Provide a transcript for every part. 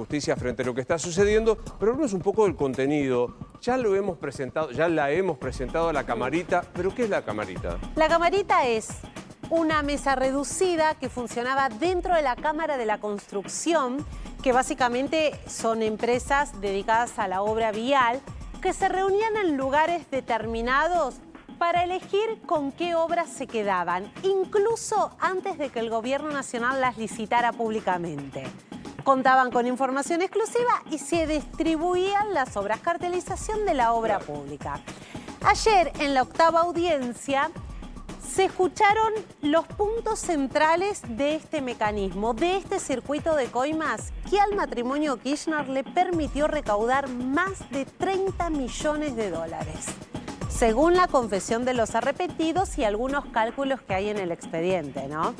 justicia frente a lo que está sucediendo, pero hablemos un poco del contenido. Ya lo hemos presentado, ya la hemos presentado a la camarita, pero ¿qué es la camarita? La camarita es una mesa reducida que funcionaba dentro de la Cámara de la Construcción, que básicamente son empresas dedicadas a la obra vial, que se reunían en lugares determinados para elegir con qué obras se quedaban, incluso antes de que el Gobierno Nacional las licitara públicamente. Contaban con información exclusiva y se distribuían las obras, cartelización de la obra pública. Ayer, en la octava audiencia, se escucharon los puntos centrales de este mecanismo, de este circuito de coimas que al matrimonio Kirchner le permitió recaudar más de 30 millones de dólares. Según la confesión de los arrepentidos y algunos cálculos que hay en el expediente, ¿no?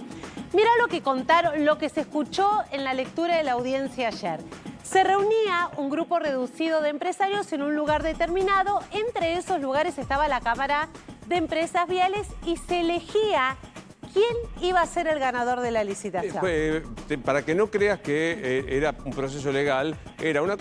Mira lo que contaron, lo que se escuchó en la lectura de la audiencia ayer. Se reunía un grupo reducido de empresarios en un lugar determinado. Entre esos lugares estaba la Cámara de Empresas Viales y se elegía quién iba a ser el ganador de la licitación. Para que no creas que era un proceso legal, era una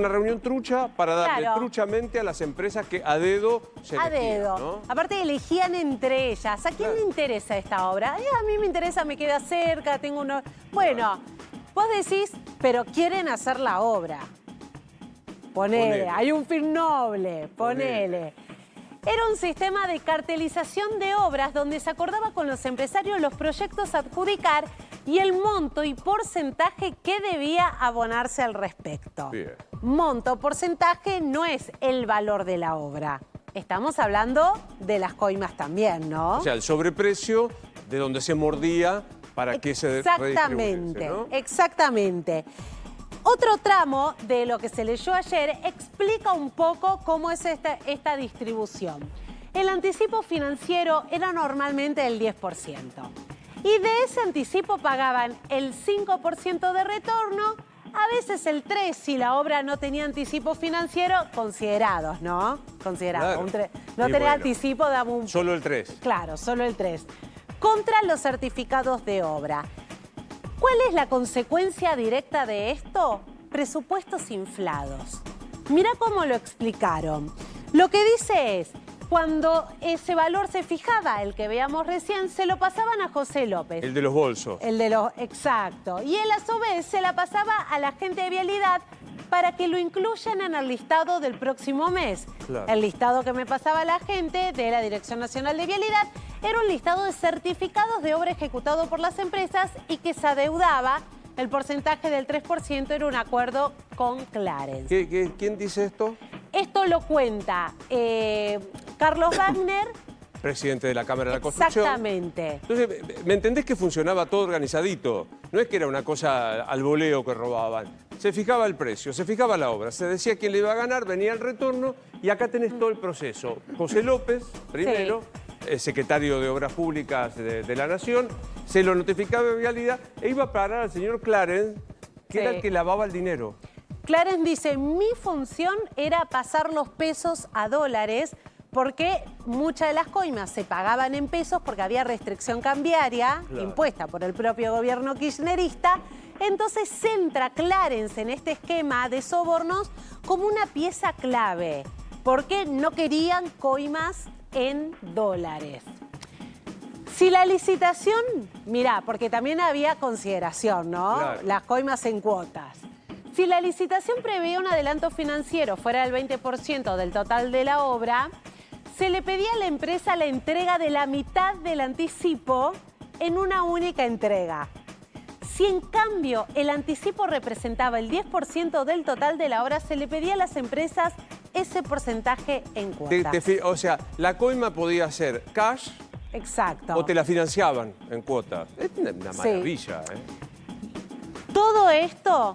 reunión trucha para darle truchamente a las empresas que a dedo se elegían. A dedo. ¿No? Aparte elegían entre ellas. ¿A quién le interesa esta obra? A mí me interesa, me queda cerca, tengo uno... Bueno, vos decís, pero quieren hacer la obra. Ponele. Hay un fin noble, ponele. Era un sistema de cartelización de obras donde se acordaba con los empresarios los proyectos a adjudicar y el monto y porcentaje que debía abonarse al respecto. Bien. Monto, porcentaje no es el valor de la obra. Estamos hablando de las coimas también, ¿no? O sea, el sobreprecio de donde se mordía para que se Exactamente, ¿no? Exactamente. Otro tramo de lo que se leyó ayer explica un poco cómo es esta distribución. El anticipo financiero era normalmente del 10%. Y de ese anticipo pagaban el 5% de retorno, a veces el 3% si la obra no tenía anticipo financiero, considerados, ¿no? Considerados. Claro. No tenía anticipo, damos un... Solo el 3%. Claro, solo el 3%. Contra los certificados de obra. ¿Cuál es la consecuencia directa de esto? Presupuestos inflados. Mira cómo lo explicaron. Lo que dice es, cuando ese valor se fijaba, el que veíamos recién, se lo pasaban a José López. El de los bolsos. Exacto. Y él a su vez se la pasaba a la gente de Vialidad para que lo incluyan en el listado del próximo mes. Claro. El listado que me pasaba la gente de la Dirección Nacional de Vialidad era un listado de certificados de obra ejecutado por las empresas y que se adeudaba. El porcentaje del 3% era un acuerdo con Clarence. ¿Quién dice esto? Esto lo cuenta Carlos Wagner. Presidente de la Cámara de la Construcción. Exactamente. Entonces, ¿me entendés que funcionaba todo organizadito? No es que era una cosa al voleo que robaban. Se fijaba el precio, se fijaba la obra, se decía quién le iba a ganar, venía el retorno y acá tenés todo el proceso. José López, primero, secretario de Obras Públicas de la Nación, se lo notificaba de Vialidad e iba a parar al señor Clarence, que era el que lavaba el dinero. Clarence dice, mi función era pasar los pesos a dólares porque muchas de las coimas se pagaban en pesos porque había restricción cambiaria impuesta por el propio gobierno kirchnerista. Entonces entra Clarence en este esquema de sobornos como una pieza clave porque no querían coimas en dólares. Si la licitación, mirá, porque también había consideración, ¿no? Claro. Las coimas en cuotas. Si la licitación preveía un adelanto financiero fuera del 20% del total de la obra, se le pedía a la empresa la entrega de la mitad del anticipo en una única entrega. Si en cambio el anticipo representaba el 10% del total de la obra, se le pedía a las empresas ese porcentaje en cuotas. O sea, la coima podía ser cash. Exacto. O te la financiaban en cuotas. Es una maravilla, Todo esto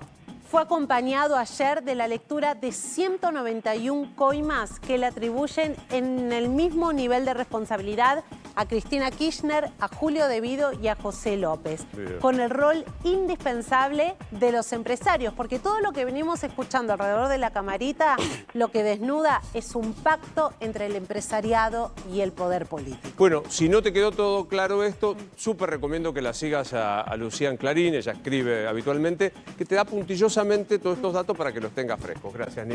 fue acompañado ayer de la lectura de 191 coimas que le atribuyen en el mismo nivel de responsabilidad a Cristina Kirchner, a Julio De Vido y a José López, Bien. con el rol indispensable de los empresarios, porque todo lo que venimos escuchando alrededor de la camarita, lo que desnuda es un pacto entre el empresariado y el poder político. Bueno, si no te quedó todo claro esto, súper recomiendo que la sigas a Lucian Clarín, ella escribe habitualmente, que te da puntillosamente todos estos datos para que los tengas frescos. Gracias, Nini.